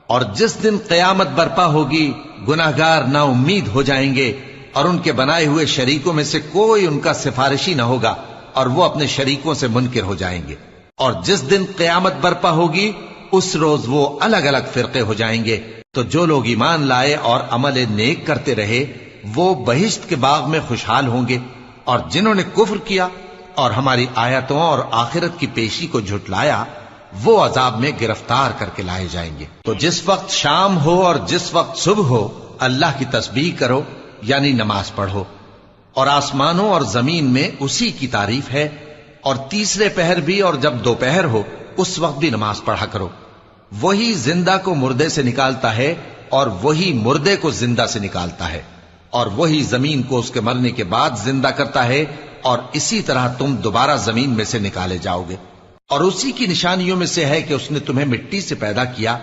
और जिस दिन क़यामत बर्पा होगी गुनाहगार नाउम्मीद हो जाएंगे और उनके बनाए हुए शरीकों में से कोई उनका सिफारिशी न होगा और वो अपने शरीकों से मुनकिर हो जाएंगे। और जिस दिन क़यामत बर्पा होगी उस रोज वो अलग अलग फिरके हो जाएंगे। तो जो लोग ईमान लाए और अमल नेक करते रहे वो बहिश्त के बाग में खुशहाल होंगे, और जिन्होंने कुफ्र किया और हमारी आयतों और आखिरत की पेशी को झुटलाया वो अजाब में गिरफ्तार करके लाए जाएंगे। तो जिस वक्त शाम हो और जिस वक्त सुबह हो अल्लाह की तस्बीह करो, यानी नमाज पढ़ो। और आसमानों और जमीन में उसी की तारीफ है। और तीसरे पहर भी और जब दोपहर हो उस वक्त भी नमाज पढ़ा करो। वही जिंदा को मुर्दे से निकालता है और वही मुर्दे को जिंदा से निकालता है, और वही जमीन को उसके मरने के बाद जिंदा करता है, और इसी तरह तुम दोबारा जमीन में से निकाले जाओगे। और उसी की निशानियों में से है कि उसने तुम्हें मिट्टी से पैदा किया